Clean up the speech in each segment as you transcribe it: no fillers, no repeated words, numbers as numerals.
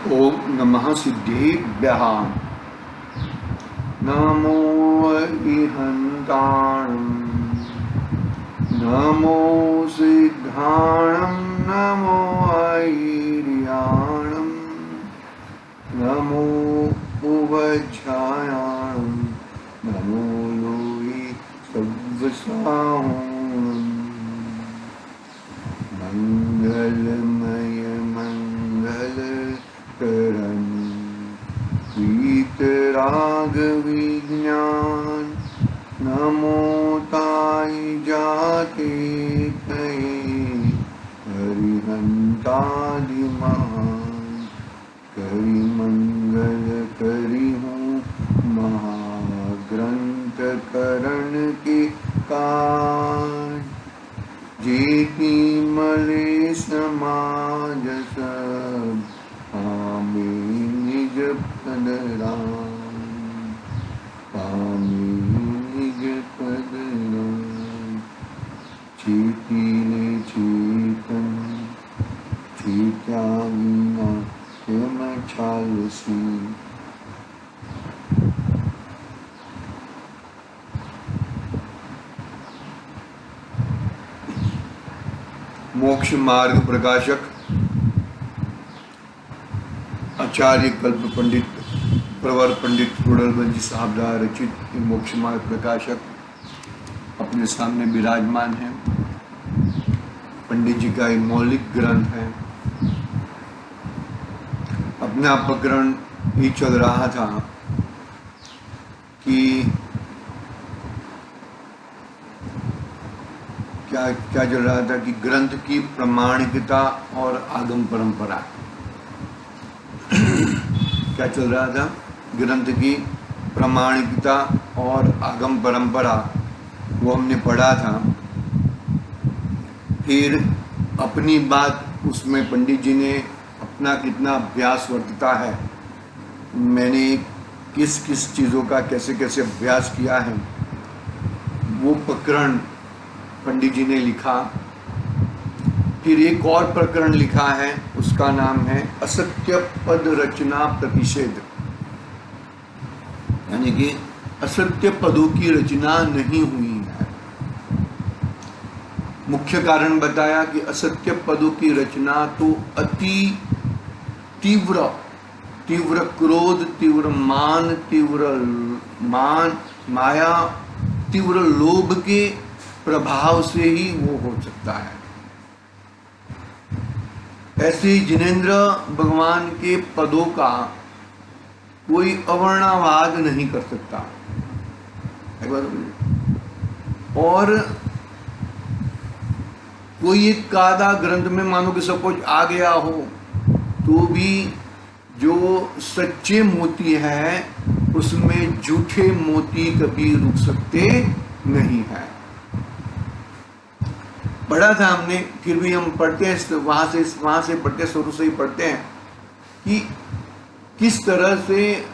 ओम नमः सिद्धेभ्यः। नमो इहन्ताणं नमो सिद्धाणं नमो ऐर्याणं नमो उवज्झायाणं नमो लोई सव्वसाहूणं मंगलमय मंगलकरण वीतराग विज्ञान नमो ताई जाते थे हरिहंतादि महान करि मंगल करि हूँ महाग्रंथ करण के काज जेती मले समाज सब आमी निज पद राम आमी निज पद राम चेती ने चेतन चेत्या विना यम छालसी मोक्ष मार्ग प्रकाशक आचार्य कल्प पंडित प्रवर पंडित रुडलबंद जी साहब द्वारा रचित मोक्ष मार्ग प्रकाशक अपने सामने विराजमान है। पंडित जी का एक मौलिक ग्रंथ है। अपना प्रकरण ये चल रहा था कि क्या चल रहा था कि ग्रंथ की प्रामाणिकता और आगम परंपरा। क्या चल रहा था? ग्रंथ की प्रामाणिकता और आगम परंपरा, वो हमने पढ़ा था। फिर अपनी बात उसमें पंडित जी ने अपना कितना अभ्यास वर्तता है, मैंने किस किस चीज़ों का कैसे कैसे अभ्यास किया है, वो प्रकरण पंडित जी ने लिखा। फिर एक और प्रकरण लिखा है, उसका नाम है असत्य पद रचना प्रतिषेध, यानी कि असत्य पदों की रचना नहीं हुई है। मुख्य कारण बताया कि असत्य पदों की रचना तो अति तीव्र क्रोध, तीव्र मान, माया, तीव्र लोभ के प्रभाव से ही वो हो सकता है। ऐसे ही जिनेंद्र भगवान के पदों का कोई अवर्णावाद नहीं कर सकता। और कोई एक कादा ग्रंथ में मानो कि सपोज आ गया हो, तो भी जो सच्चे मोती हैं उसमें झूठे मोती कभी रुक सकते नहीं है। पढ़ा था हमने, फिर भी हम पढ़ते हैं, वहां से पढ़ते, शुरू से ही पढ़ते हैं कि किस तरह से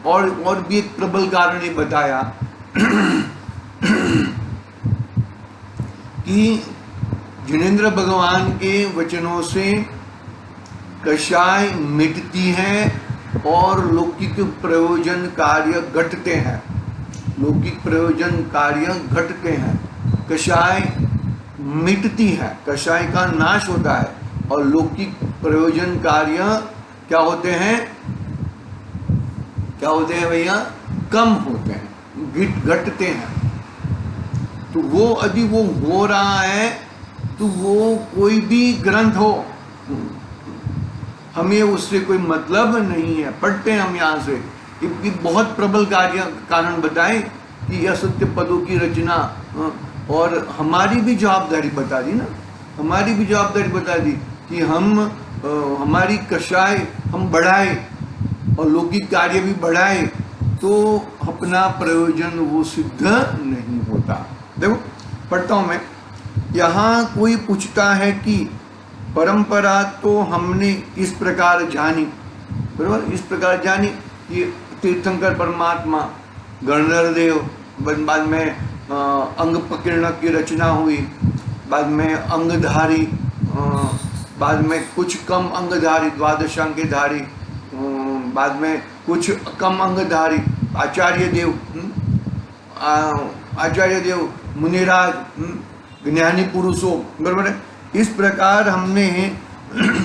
और भी एक प्रबल कारण ये बताया कि जिनेंद्र भगवान के वचनों से कषाय मिटती है और लौकिक प्रयोजन कार्य घटते हैं। लौकिक प्रयोजन कार्य घटते हैं, कषाय मिटती है, कषाय का नाश होता है, और लौकिक प्रयोजन कार्य क्या होते हैं भैया? कम होते हैं, घटते हैं। तो वो यदि वो हो रहा है तो वो कोई भी ग्रंथ हो, हमें उससे कोई मतलब नहीं है। पढ़ते हैं हम यहाँ से कि बहुत प्रबल कारण बताए कि असत्य पदों की रचना, और हमारी भी जवाबदारी बता दी ना, हमारी भी जवाबदारी बता दी कि हम हमारी कषाय हम बढ़ाए और लौकिक कार्य भी बढ़ाए, तो अपना प्रयोजन वो सिद्ध नहीं होता। देखो पढ़ता हूँ मैं, यहाँ कोई पूछता है कि परंपरा तो हमने इस प्रकार जानी, बराबर, इस प्रकार जानी कि तीर्थंकर परमात्मा, गणधर देव, बाद में अंग प्रकीर्ण की रचना हुई, बाद में अंगधारी बाद में कुछ कम अंगधारी द्वादशांगधारी, बाद में कुछ कम अंगधारी आचार्य देव, आचार्य देव मुनिराज, ज्ञानी पुरुषों, बराबर है। इस प्रकार हमने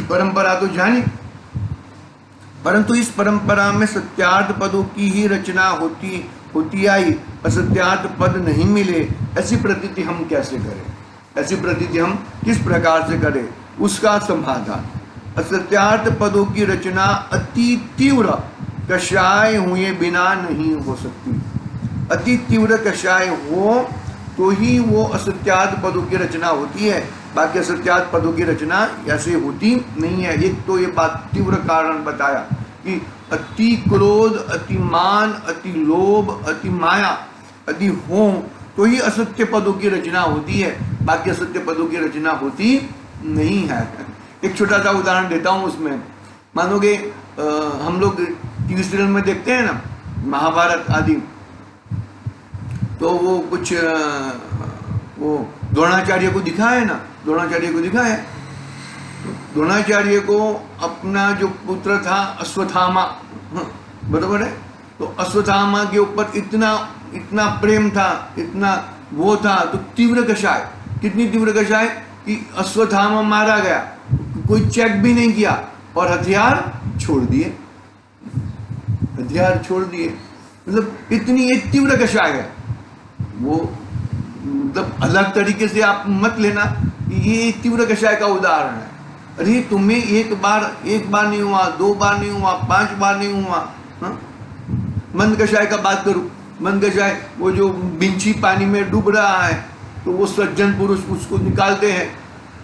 परंपरा तो जानी, परंतु इस परंपरा में सत्यार्थ पदों की ही रचना होती आई, असत्यार्थ पद नहीं मिले। ऐसी प्रतीति हम कैसे करें, ऐसी प्रतीति हम किस प्रकार से करें, उसका समाधान। असत्यार्थ पदों की रचना अति तीव्र कषाय हुए बिना नहीं हो सकती। अति तीव्र कषाय हो तो ही वो असत्यार्थ पदों की रचना होती है, बाकी असत्यार्थ पदों की रचना ऐसे होती नहीं है। एक तो ये बात तीव्र कारण बताया कि अति क्रोध, अति मान, अति लोभ, अति माया अति हो तो ही असत्य पदों की रचना होती है, बाकी असत्य पदों की रचना होती नहीं है। एक छोटा सा उदाहरण देता हूँ उसमें। मानोगे हम लोग टीवी सीरियल में देखते हैं ना महाभारत आदि, तो वो कुछ वो द्रोणाचार्य को दिखाया है ना, द्रोणाचार्य को दिखाया है। द्रोणाचार्य को अपना जो पुत्र था अश्वत्थामा, बराबर है, तो अश्वत्थामा के ऊपर इतना प्रेम था, इतना वो था, तो तीव्र कषाय, कितनी तीव्र कषाय कि अश्वत्थामा मारा गया, कोई चेक भी नहीं किया और हथियार छोड़ दिए, हथियार छोड़ दिए। मतलब इतनी एक तीव्र कषाय है वो। मतलब अलग तरीके से आप मत लेना, ये तीव्र कषाय का उदाहरण है। अरे तुम्हें एक बार नहीं हुआ, 2 बार नहीं हुआ, 5 बार नहीं हुआ। मंद कषाय का बात करूं, मंद कषाय वो जो बिंची पानी में डूब रहा है तो वो सज्जन पुरुष उसको निकालते हैं,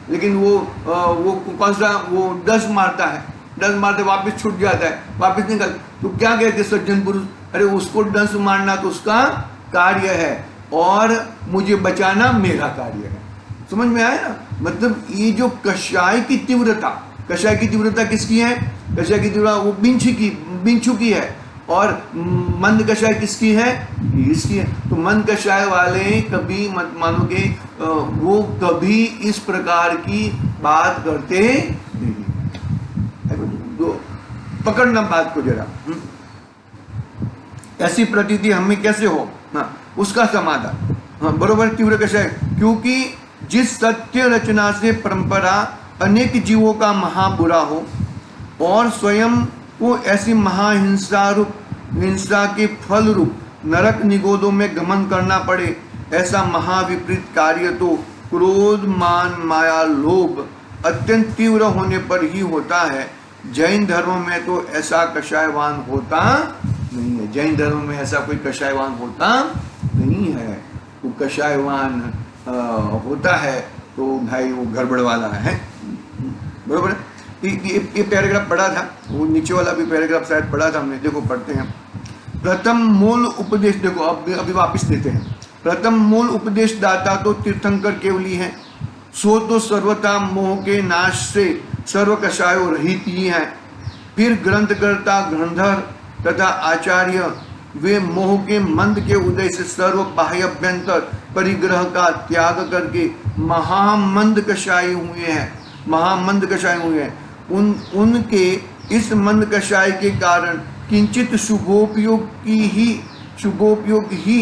लेकिन वो कौन सा वो डस मारता है, डस मारते वापस छूट जाता है, वापस निकल, तो क्या कहते सज्जन पुरुष, अरे उसको डस मारना तो उसका कार्य है और मुझे बचाना मेरा कार्य है। समझ में आया ना? मतलब ये जो कषाय की तीव्रता, कषाय की तीव्रता किसकी है? कषाय की तीव्रता वो बिंचू की है, और मंद कषाय किसकी है? इसकी है। तो मंद कषाय वाले कभी मत मानोगे वो कभी इस प्रकार की बात करते नहीं। तो पकड़ना बात को जरा, ऐसी प्रतीति हमें कैसे हो, हाँ, उसका समाधान। हाँ, बरोबर, तीव्र कषाय, क्योंकि जिस सत्य रचना से परंपरा अनेक जीवों का महाबुरा हो और स्वयं को ऐसी हिंसा के फल रूप नरक निगोदों में गमन करना पड़े, ऐसा महाविपरीत कार्य तो क्रोध, मान, माया, लोभ अत्यंत तीव्र होने पर ही होता है। जैन धर्म में तो ऐसा कषायवान होता नहीं है, जैन धर्म में ऐसा कोई कषायवान होता नहीं है। तो कषायवान होता है तो भाई वो गड़बड़ वाला है, बरोबर है। ये पैराग्राफ पढ़ा था, वो नीचे वाला भी पैराग्राफ शायद पढ़ा था हमने, देखो पढ़ते हैं। प्रथम मूल उपदेश, देखो अभी वापिस देते हैं। प्रथम मूल उपदेश दाता तो तीर्थंकर केवली है, सो तो सर्वथा मोह के नाश से सर्व कषायो रहित ही है। फिर ग्रंथकर्ता ग्रंथर तथा आचार्य वे मोह के मंद के उदय से सर्व बाह्यभ्यंतर परिग्रह का त्याग करके महामंद कषाय हुए हैं, महामंद कषाय हुए हैं। उनके इस मंद कषाय के कारण किंचित शुभोपयोग ही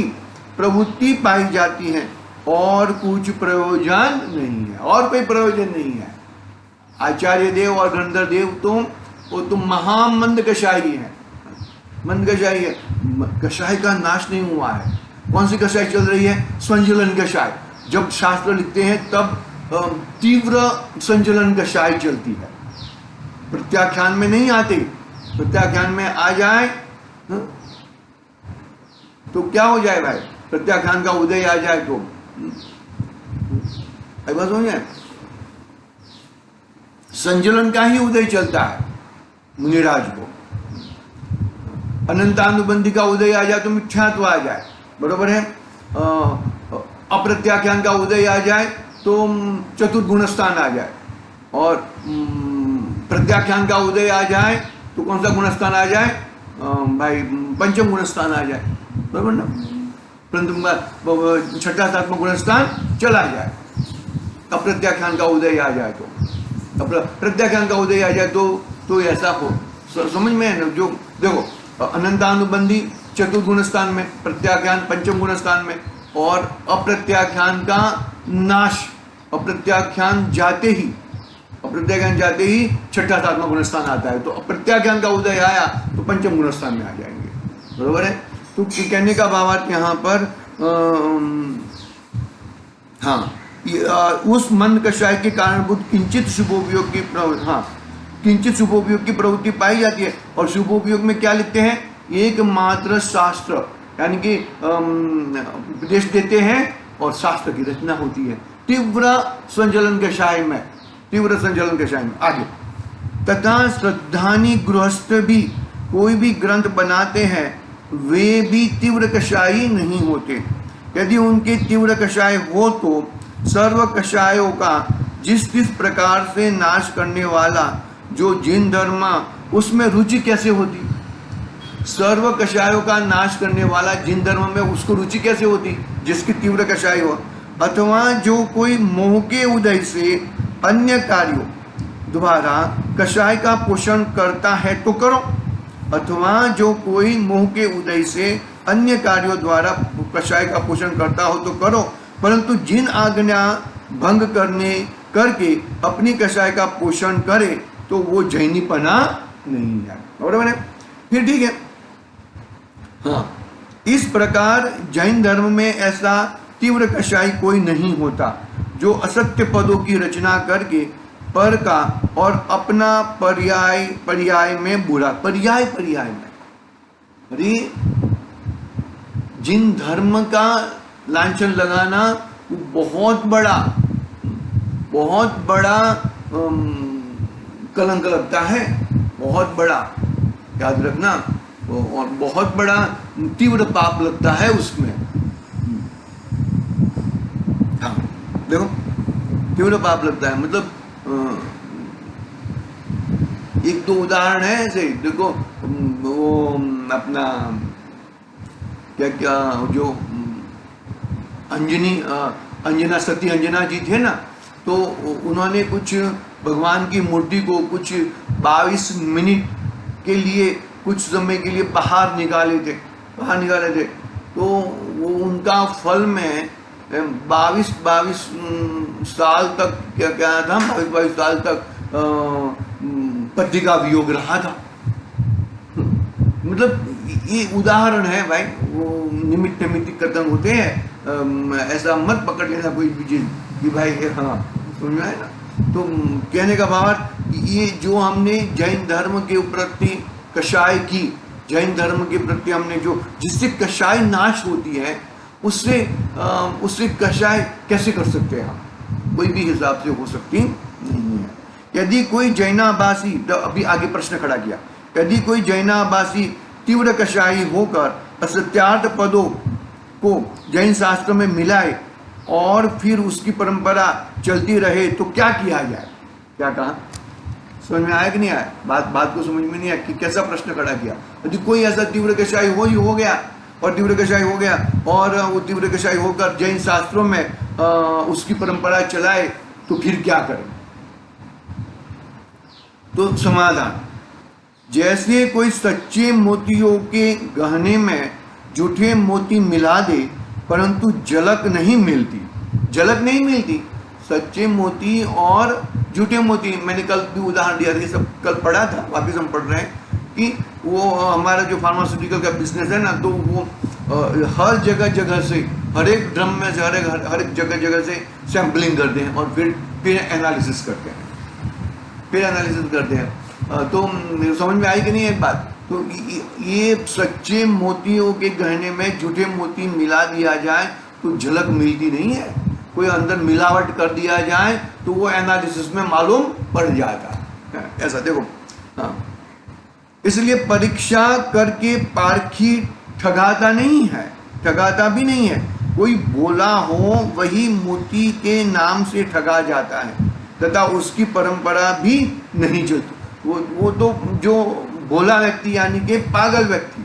प्रवृत्ति पाई जाती है और कुछ प्रयोजन नहीं है, और कोई प्रयोजन नहीं है। आचार्य देव और ग्रंथर देव तो महामंद कषायी है, मंद कषायी है। कषाय का नाश नहीं हुआ है। कौन सी कषाय चल रही है? संजलन कषाय। जब शास्त्र लिखते हैं तब तीव्र संजलन कषाय चलती है, प्रत्याख्यान में नहीं आती। प्रत्याख्यान में आ जाए तो क्या हो जाए भाई? प्रत्याख्यान का उदय आ जाए तो बस हो जाए। संजलन का ही उदय चलता है मुनिराज को। अनंतानुबंधी का उदय आ जाए तो मिथ्यात्व आ जाए, बरोबर है। अप्रत्याख्यान का उदय आ जाए तो चतुर्गुण स्थान आ जाए, और प्रत्याख्यान का उदय आ जाए तो कौन सा गुणस्थान आ जाए भाई? पंचम गुणस्थान आ जाए, बरोबर ना। परंतु छठा सातवां गुणस्थान चला जाए, अप्रत्याख्यान का उदय आ जाए तो प्रत्याख्यान का उदय आ जाए तो ऐसा हो। समझ में है ना? जो देखो अनंतानुबंधी चतुर्थ गुण स्थान में, प्रत्याख्यान पंचम गुण स्थान में, और अप्रत्याख्यान का नाश अप्रत्याख्यान जाते ही छठा सातवां गुण स्थान आता है। तो अप्रत्याख्यान का उदय आया तो पंचम गुण स्थान में आ जाएंगे, बरोबर है। तो कहने का भावार्थ यहाँ पर उस मन कषाय के कारणभूत किंचित शुभोपयोग की किंचित शुभोपयोग की प्रवृत्ति पाई जाती है। और शुभोपयोग में क्या लिखते हैं? एकमात्र शास्त्र, यानी कि उपदेश देते हैं और शास्त्र की रचना होती है तीव्र संचलन कषाय में। आगे, तथा श्रद्धानी गृहस्थ भी कोई भी ग्रंथ बनाते हैं, वे भी तीव्र कषायी नहीं होते। यदि उनके तीव्र कषाय हो तो सर्व कषायों का जिस प्रकार से नाश करने वाला जो जिन धर्म, उसमें रुचि कैसे होती? सर्व कषायों का नाश करने वाला जिन धर्म में उसको रुचि कैसे होती? जिसकी तीव्र कषाय हो। अथवा जो कोई मोह के उदय से अन्य कार्यों द्वारा कषाय का पोषण करता है तो करो, अथवा जो कोई मोह के उदय से अन्य कार्यों द्वारा कषाय का पोषण करता हो तो करो, परंतु जिन आज्ञा भंग करके अपनी कषाय का पोषण करे तो वो जैनीपना नहीं है, बराबर है। फिर ठीक है, इस प्रकार जैन धर्म में ऐसा तीव्र कषाय कोई नहीं होता जो असत्य पदों की रचना करके पर का और अपना पर्याय में बुरा पर्याय में, अरे जिन धर्म का लांछन लगाना बहुत बड़ा कलंक लगता है, बहुत बड़ा, याद रखना, और बहुत बड़ा तीव्र पाप लगता है उसमें। देखो तीव्र पाप लगता है, मतलब एक दो उदाहरण है ऐसे। देखो वो अपना क्या जो अंजना सती अंजना जी थे ना, तो उन्होंने कुछ भगवान की मूर्ति को कुछ 22 मिनट के लिए, कुछ समय के लिए बाहर निकाले थे। तो वो उनका फल में 22 साल तक क्या था, 22 साल तक पति का वियोग रहा था। मतलब ये उदाहरण है भाई, वो निमित्त कर्तन होते हैं, ऐसा मत पकड़ लेना कोई भी चीज कि भाई समझ में आए ना। तो कहने का भाव ये जो हमने जैन धर्म के प्रति कषाय की, जैन धर्म के प्रति हमने जो जिससे कषाय नाश होती है, उससे कषाय कैसे कर सकते हैं हम? कोई भी हिसाब से हो सकती नहीं है। यदि कोई जैनाभासी, तो अभी आगे प्रश्न खड़ा किया, यदि कोई जैनाभासी तीव्र कषायी होकर असत्यार्थ पदों को जैन शास्त्र में मिलाए और फिर उसकी परंपरा चलती रहे तो क्या किया जाए? क्या कहा? समझ में आया कि नहीं आया? बात को समझ में नहीं आया कि कैसा प्रश्न खड़ा किया। यदि कोई ऐसा तीव्र कषाय हो गया और तीव्र कषाय हो गया और वो तीव्र कषाय होकर जैन शास्त्रों में उसकी परंपरा चलाए तो फिर क्या करें? तो समाधान, जैसे कोई सच्चे मोतियों के गहने में झूठे मोती मिला दे परंतु झलक नहीं मिलती। सच्चे मोती और झूठे मोती, मैंने कल भी उदाहरण दिया था, ये सब कल पढ़ा था, वापिस हम पढ़ रहे हैं कि वो हमारा जो फार्मास्यूटिकल का बिजनेस है ना, तो वो हर जगह से, हर एक ड्रम में से हर एक जगह से सैम्पलिंग करते हैं और फिर एनालिसिस करते हैं। तो समझ में आई कि नहीं एक बात? तो ये सच्चे मोतियों के गहने में झूठे मोती मिला दिया जाए तो झलक मिलती नहीं है। कोई अंदर मिलावट कर दिया जाए तो वो एनालिसिस में मालूम पड़ जाता है। ऐसा देखो, इसलिए परीक्षा करके पारखी ठगाता भी नहीं है। कोई बोला हो वही मोती के नाम से ठगा जाता है तथा उसकी परंपरा भी नहीं चलती। वो तो जो भोला व्यक्ति, यानी कि पागल व्यक्ति,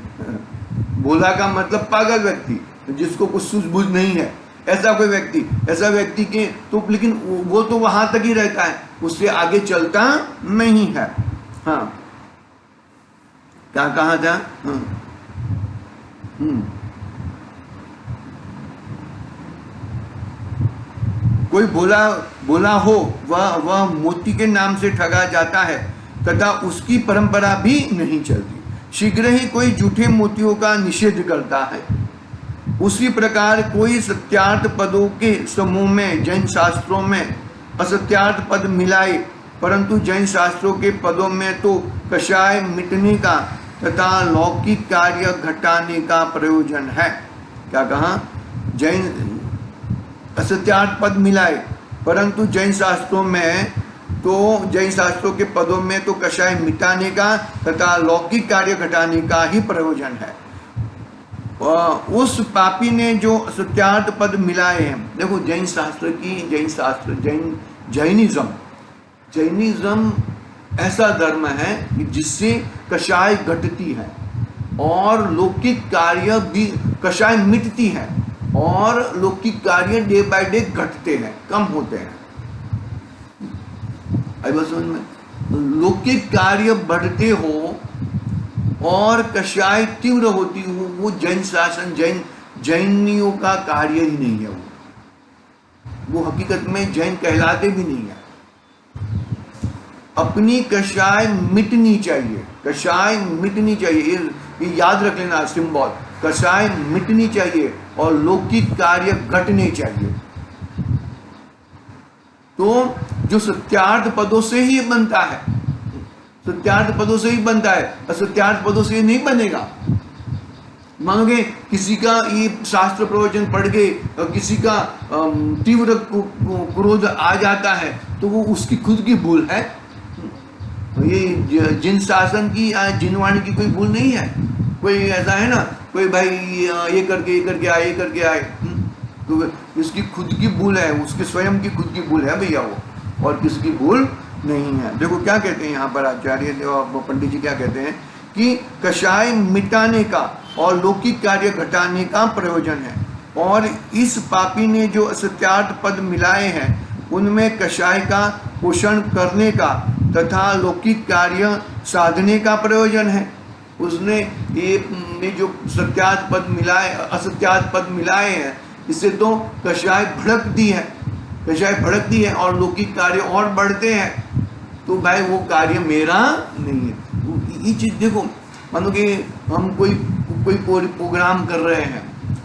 भोला का मतलब पागल व्यक्ति, जिसको कुछ सूझबूझ नहीं है, ऐसा कोई व्यक्ति, ऐसा व्यक्ति के तो, लेकिन वो तो वहां तक ही रहता है, उससे आगे चलता नहीं है। हाँ, क्या कहा था? हाँ। कोई बोला हो वह मोती के नाम से ठगा जाता है तथा उसकी परंपरा भी नहीं चलती। शीघ्र ही कोई झूठे मोतियों का निषेध करता है। उसी प्रकार कोई सत्यार्थ पदों के समूह में जैन शास्त्रों में असत्यार्थ पद मिलाए, परंतु जैन शास्त्रों के पदों में तो कषाय मिटने का तथा लौकिक कार्य घटाने का प्रयोजन है। क्या कहा? जैन असत्यार्थ पद मिलाए, परंतु जैन शास्त्रों में तो जैन शास्त्रों के पदों में तो कषाय मिटाने का तथा लौकिक कार्य घटाने का ही प्रयोजन है। उस पापी ने जो असत्यार्थ पद मिलाए हैं, देखो जैन शास्त्र की जैनिज्म ऐसा धर्म है कि जिससे कषाय घटती है और लौकिक कार्य भी, कषाय मिटती है और लौकिक कार्य डे बाय डे घटते हैं, कम होते हैं। आई बात समझ में? लौकिक कार्य बढ़ते हो और कषाय तीव्र होती हो, वो जैन शासन जैनियों का कार्य ही नहीं है। वो हकीकत में जैन कहलाते भी नहीं है। अपनी कषाय मिटनी चाहिए, कषाय मिटनी चाहिए, ये याद रख लेना सिंबल। कषाय मिटनी चाहिए और लौकिक कार्य घटने चाहिए। तो जो सत्यार्थ पदों से ही बनता है, सत्यार्थ पदों से ही बनता है, असत्यार्थ पदों से नहीं बनेगा। मानोगे किसी का ये शास्त्र प्रवचन पढ़ के किसी का तीव्र क्रोध आ जाता है तो वो उसकी खुद की भूल है। ये जिन शासन की जिनवाणी की कोई भूल नहीं है। कोई ऐसा है ना, कोई भाई ये करके आए तो इसकी खुद की भूल है, उसके स्वयं की खुद की भूल है भैया वो, और किसी की भूल नहीं है। देखो क्या कहते हैं यहाँ पर आचार्य पंडित जी क्या कहते हैं कि कषाय मिटाने का और लौकिक कार्य घटाने का प्रयोजन है, और इस पापी ने जो असत्यार्थ पद मिलाए हैं उनमें कषाय का पोषण करने का तथा लौकिक कार्य साधने का प्रयोजन है। उसने ये जो सत्यार्थ पद मिलाए, असत्यार्थ पद मिलाए हैं, इससे तो कषाय भड़कती है, कषाय भड़कती है और लौकिक कार्य और बढ़ते हैं। तो भाई वो कार्य मेरा नहीं है। ये चीज देखो, मानो कि हम कोई प्रोग्राम कर रहे हैं,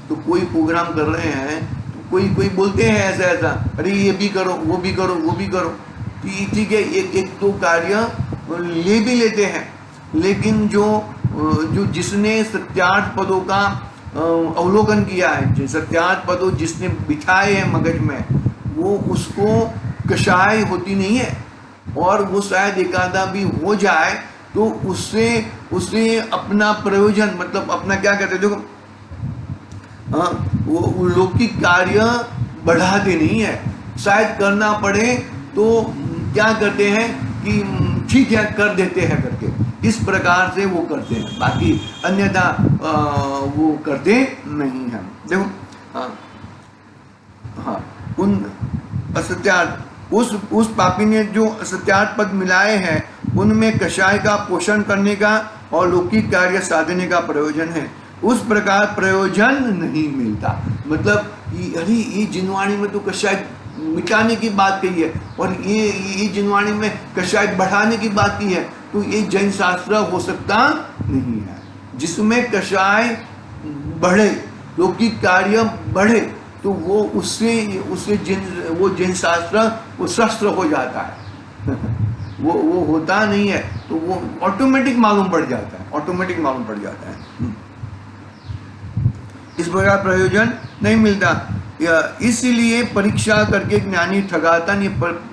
तो कोई प्रोग्राम कर रहे हैं तो कोई बोलते हैं ऐसा, अरे ये भी करो, वो भी करो, वो भी करो। ठीक है, एक दो कार्य ले भी लेते हैं, लेकिन जो जिसने सत्यार्थ पदों का अवलोकन किया है, सत्यार्थ पदों जिसने बिठाए हैं मगज में, वो उसको कषाय होती नहीं है, और वो शायद एकादा भी हो जाए तो उससे अपना प्रयोजन, मतलब अपना क्या कहते हैं, देखो वो लौकिक कार्य बढ़ाते नहीं है। शायद करना पड़े तो क्या करते हैं कि ठीक है कर देते हैं करके, इस प्रकार से वो करते हैं, बाकी अन्यथा वो करते नहीं हैं। देखो हाँ उन असत्यार्थ उस पापी ने जो असत्यार्थ पद मिलाए हैं उनमें कषाय का पोषण करने का और लौकिक कार्य साधने का प्रयोजन है, उस प्रकार प्रयोजन नहीं मिलता। मतलब अरे ये जिनवाणी में तो कषाय मिटाने की बात कही है और ये जिनवाणी में कषाय बढ़ाने की बात की है, तो ये जैन शास्त्र हो सकता नहीं है। जिसमें कषाय बढ़े, लौकिक कार्य बढ़े, तो वो उससे वो जैन शास्त्र वो शस्त्र हो जाता है वो होता नहीं है, तो वो ऑटोमेटिक मालूम पड़ जाता है, ऑटोमेटिक मालूम पड़ जाता है। इस प्रकार प्रयोजन नहीं मिलता, इसीलिए परीक्षा करके ज्ञानी ठगाता नहीं,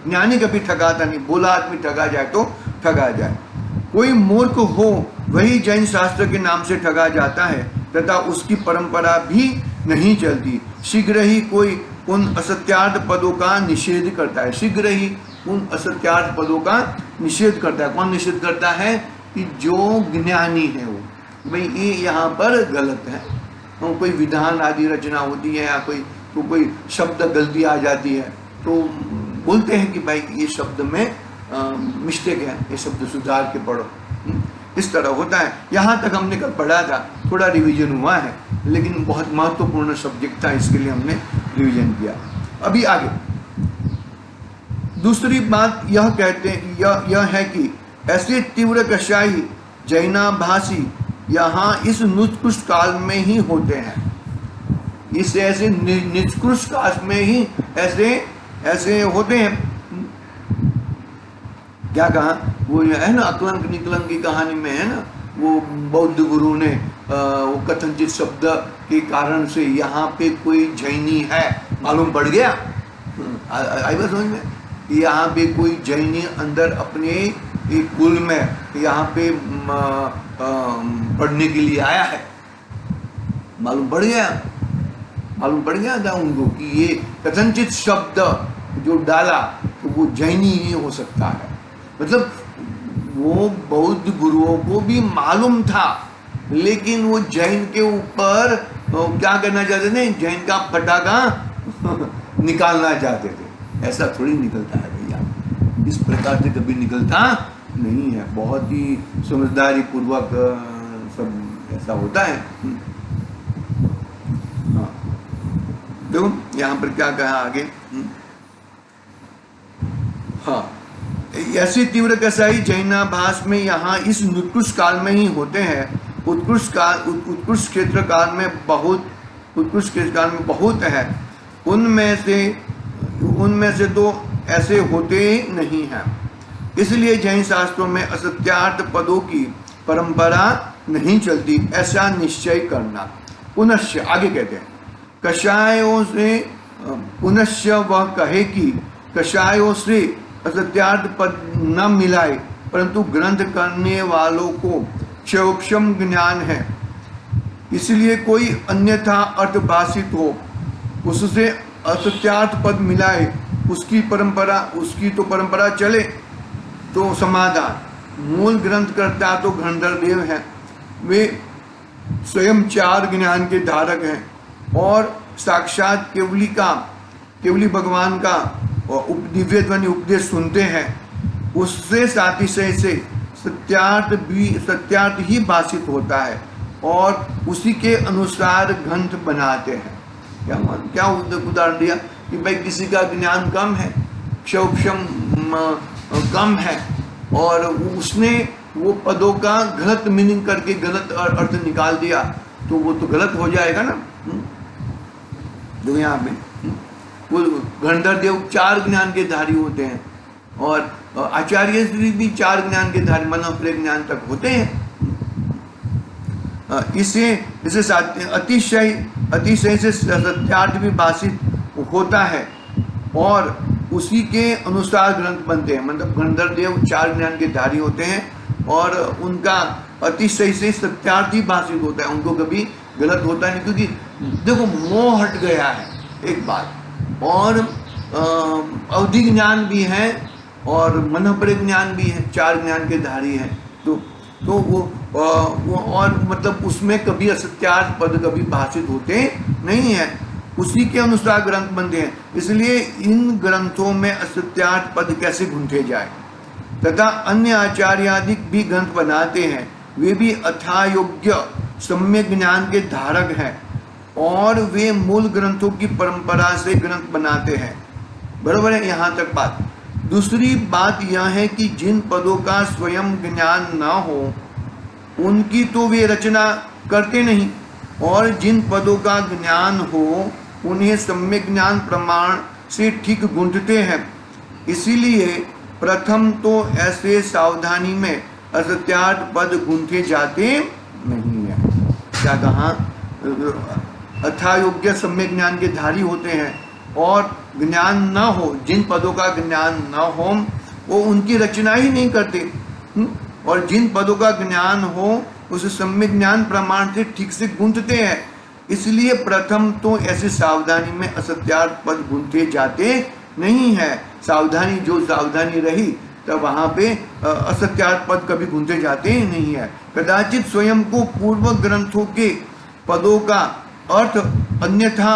ज्ञानी कभी ठगाता नहीं, बोला आदमी ठगा जाए तो ठगा जाए। कोई मूर्ख हो वही जैन शास्त्र के नाम से ठगा जाता है तथा उसकी परंपरा भी नहीं चलती। शीघ्र ही कोई उन असत्यार्थ पदों का निषेध करता है, शीघ्र ही उन असत्यार्थ पदों का निषेध करता है। कौन निषेध करता है? कि जो ज्ञानी है वो, भाई ये यहाँ पर गलत है। कोई विधान आदि रचना होती है या कोई तो कोई शब्द गलती आ जाती है तो बोलते हैं कि भाई ये शब्द में मिस्टेक है, ये शब्द सुधार के पढ़ो। इस तरह होता है। यहाँ तक हमने कल पढ़ा था, थोड़ा रिवीजन हुआ है, लेकिन बहुत महत्वपूर्ण सब्जेक्ट था, इसके लिए हमने रिवीजन किया। अभी आगे दूसरी बात यह कहते हैं, यह है कि ऐसे तीव्र कषायी जैनाभासी यहाँ इस निष्कृष्ट काल में ही होते हैं। इस ऐसे निष्कृष्ट काल में ही ऐसे होते हैं। क्या कहा, वो है ना अकलंक निकलंक की कहानी में है ना, वो बौद्ध गुरु ने वो कथनचित शब्द के कारण से यहाँ पे कोई जैनी है मालूम पड़ गया। आई बात समझ में, यहाँ पे कोई जैनी अंदर अपने एक कुल में यहाँ पे पढ़ने के लिए आया है, मालूम पड़ गया था उनको कि ये कथनचित शब्द जो डाला तो वो जैनी ही हो सकता है। मतलब वो बौद्ध गुरुओं को भी मालूम था, लेकिन वो जैन के ऊपर क्या करना चाहते थे, जैन का पटाखा निकालना चाहते थे। ऐसा थोड़ी निकलता है भैया, इस प्रकार से कभी निकलता नहीं है। बहुत ही समझदारी पूर्वक सब ऐसा होता है। हाँ देखो यहाँ पर क्या कहा आगे। हाँ, ऐसी तीव्र कसाई जैनाभास में यहाँ इस निकृष्ट काल में ही होते हैं। उत्कृष्ट क्षेत्र काल में बहुत है, उनमें से तो ऐसे होते नहीं हैं। इसलिए जैन शास्त्रों में असत्यार्थ पदों की परंपरा नहीं चलती, ऐसा निश्चय करना। पुनश्च आगे कहते हैं, कषायों से पुनश्च वह कहे कि कषायों से असत्यार्थ पद न मिलाए, परंतु ग्रंथ करने वालों को क्षयोक्षम ज्ञान है, इसलिए कोई अन्यथा अर्थभाषित हो उससे असत्यार्थ पद मिलाए, उसकी तो परंपरा चले तो समाधान। मूल ग्रंथ करता तो घनधर देव हैं, वे स्वयं चार ज्ञान के धारक हैं और साक्षात केवली भगवान का दिव्य ध्वनि उपदेश सुनते हैं। उससे सातिशय से सत्यार्थ ही भाषित होता है और उसी के अनुसार ग्रंथ बनाते हैं। क्या उदाहरण दिया कि भाई किसी का ज्ञान कम है, क्षौक्षम कम है, और उसने वो पदों का गलत मीनिंग करके गलत अर्थ निकाल दिया, तो वो तो गलत हो जाएगा ना। जो यहाँ पे वो घनधर देव चार ज्ञान के धारी होते हैं और आचार्य श्री भी चार ज्ञान के धारी मनोप्रिय ज्ञान तक होते हैं। इसे अतिशय से सत्यार्थ भी भाषित होता है और उसी के अनुसार ग्रंथ बनते हैं। मतलब घनधर देव चार ज्ञान के धारी होते हैं और उनका अतिशय से सत्यार्थ ही भाषित होता है, उनको कभी गलत होता नहीं, क्योंकि देखो मोह हट गया है एक बात, और अवधि ज्ञान भी है और मनोपरि ज्ञान भी है, चार ज्ञान के धारी हैं। तो वो और मतलब उसमें कभी असत्यार्थ पद कभी भाषित होते नहीं है, उसी के अनुसार ग्रंथ बनते हैं। इसलिए इन ग्रंथों में असत्यार्थ पद कैसे गूंथे जाए। तथा अन्य आचार्यादिक भी ग्रंथ बनाते हैं, वे भी अथायोग्य सम्यक ज्ञान के धारक हैं और वे मूल ग्रंथों की परंपरा से ग्रंथ बनाते हैं। बराबर है यहाँ तक बात। दूसरी बात यह है कि जिन पदों का स्वयं ज्ञान न हो उनकी तो वे रचना करते नहीं, और जिन पदों का ज्ञान हो उन्हें सम्यक ज्ञान प्रमाण से ठीक गूंथते हैं। इसीलिए प्रथम तो ऐसे सावधानी में असत्यार्थ पद गूंथे जाते नहीं है। क्या कहा, अथायोग्य सम्यक ज्ञान के धारी होते हैं और ज्ञान न हो, जिन पदों का ज्ञान न हो वो उनकी रचना ही नहीं करते, और जिन पदों का ज्ञान हो उसे सम्यक ज्ञान प्रमाण से ठीक से गूंथते हैं। इसलिए प्रथम तो ऐसे सावधानी में असत्यार्थ पद गूंथे जाते नहीं है। सावधानी रही तब वहाँ पे असत्यार्थ पद कभी गूंथे जाते ही नहीं है। कदाचित स्वयं को पूर्व ग्रंथों के पदों का अर्थ अन्यथा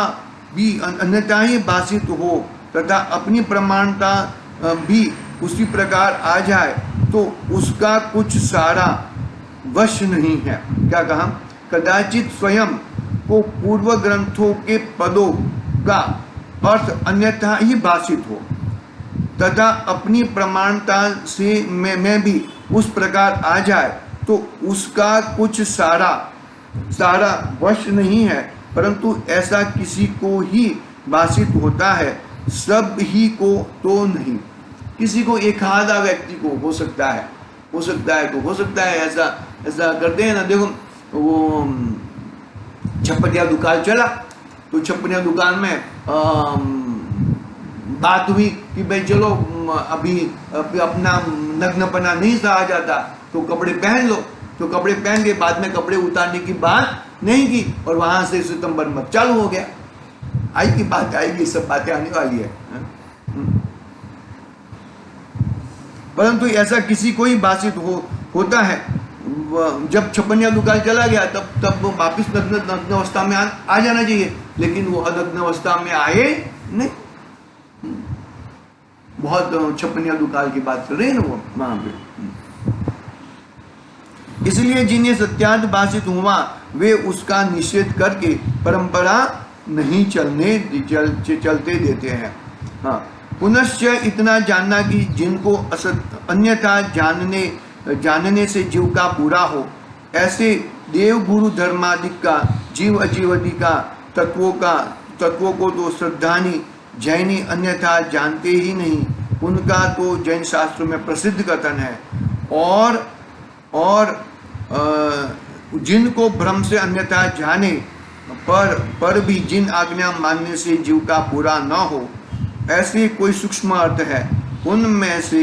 भी अन्यथा ही भाषित हो तथा अपनी प्रमाणता भी उसी प्रकार आ जाए तो उसका कुछ सारा वश नहीं है। क्या कहा? कदाचित स्वयं को पूर्व ग्रंथों के पदों का अर्थ अन्यथा ही भाषित हो तथा अपनी प्रमाणता से में भी उस प्रकार आ जाए तो उसका कुछ सारा वश नहीं है, परंतु ऐसा किसी को ही भाषित होता है, सब ही को तो नहीं। किसी को एक आधा व्यक्ति को हो सकता है ऐसा करते हैं ना। देखो वो छपटिया दुकान चला तो छपटिया दुकान में बात हुई कि भाई चलो अभी अपना नग्नपना नहीं सहा जाता तो कपड़े पहन लो, तो कपड़े पहन के बाद में कपड़े उतारने की बात नहीं की और वहां से सितंबर में चालू हो गया। आई की बात आएगी, सब बातें आने वाली है। परंतु ऐसा किसी को ही भाषित होता है। जब छपनिया दुकान चला गया तब वापिस नग्न अवस्था में आ जाना चाहिए, लेकिन वो अनग्न अवस्था में आए नहीं। बहुत छपनिया दुकान की बात कर रहे हैं ना वो वहां पे। इसलिए जिन्हें सत्यार्थ भाषित हुआ वे उसका निषेध करके परंपरा नहीं चलते देते हैं। हाँ, पुनश्च इतना जानना कि जिनको अन्यथा जानने से जीव का बुरा हो, ऐसे देव गुरु धर्मादिक का जीव अजीवदि का तत्वों को तो श्रद्धानी जैनी अन्यथा जानते ही नहीं, उनका तो जैन शास्त्रों में प्रसिद्ध कथन है। और जिनको भ्रम से अन्यथा जाने पर भी जिन आज्ञा मानने से जीव का बुरा न हो, ऐसे कोई सूक्ष्म अर्थ है। उनमें से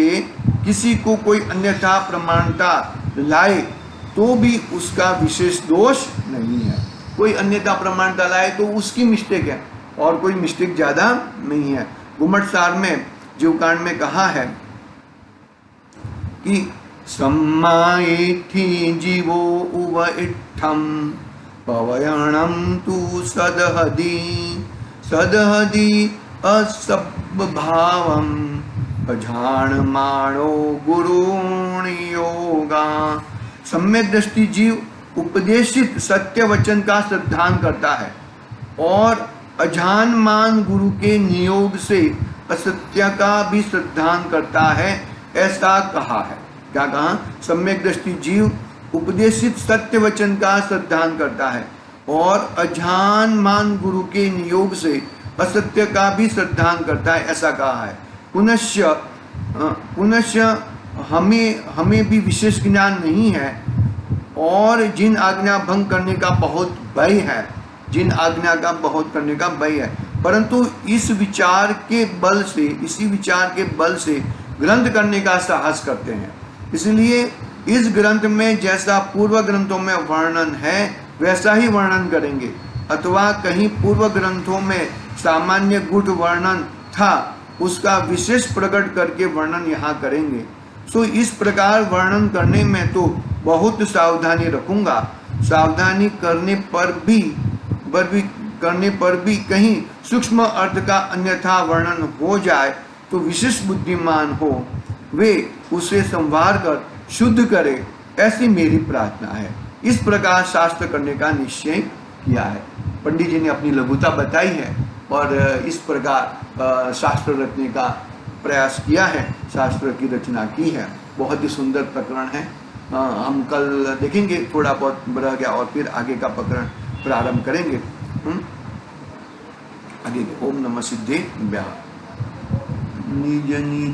किसी को कोई अन्यथा प्रमाणता लाए तो भी उसका विशेष दोष नहीं है। कोई अन्यथा प्रमाणता लाए तो उसकी मिस्टेक है और कोई मिस्टेक ज्यादा नहीं है। घुमटसार में जीवकांड में कहा है कि सम्मायेथि जीवो उव इत्थम पवयणम तु सदहदि असब्भावम अजानमानो गुरुण योगा। सम्यक दृष्टि जीव उपदेशित सत्य वचन का श्रद्धान करता है और अजानमान गुरु के नियोग से असत्य का भी श्रद्धान करता है, ऐसा कहा है। क्या कहा? सम्यक दृष्टि जीव उपदेशित सत्य वचन का श्रद्धान करता है और अजानमान गुरु के नियोग से असत्य का भी श्रद्धान करता है, ऐसा कहा है। पुनश्च हमें भी विशेष ज्ञान नहीं है और जिन आज्ञा भंग करने का बहुत भय है, परंतु इसी विचार के बल से ग्रंथ करने का साहस करते हैं। इसलिए इस ग्रंथ में जैसा पूर्व ग्रंथों में वर्णन है वैसा ही वर्णन करेंगे, अथवा कहीं पूर्व ग्रंथों में सामान्य गुट वर्णन था उसका विशेष प्रकट करके वर्णन यहाँ करेंगे। सो इस प्रकार वर्णन करने में तो बहुत सावधानी रखूंगा। सावधानी करने पर भी कहीं सूक्ष्म अर्थ का अन्यथा वर्णन हो जाए तो विशेष बुद्धिमान हो वे उसे संवार कर शुद्ध करे, ऐसी मेरी प्रार्थना है। इस प्रकार शास्त्र करने का निश्चय किया है। पंडित जी ने अपनी लघुता बताई है और इस प्रकार शास्त्र रचने का प्रयास किया है, शास्त्र की रचना की है। बहुत ही सुंदर प्रकरण है। हम कल देखेंगे, थोड़ा बहुत रह गया और फिर आगे का प्रकरण प्रारंभ करेंगे। आगे ओम नमः सिद्धे निज निज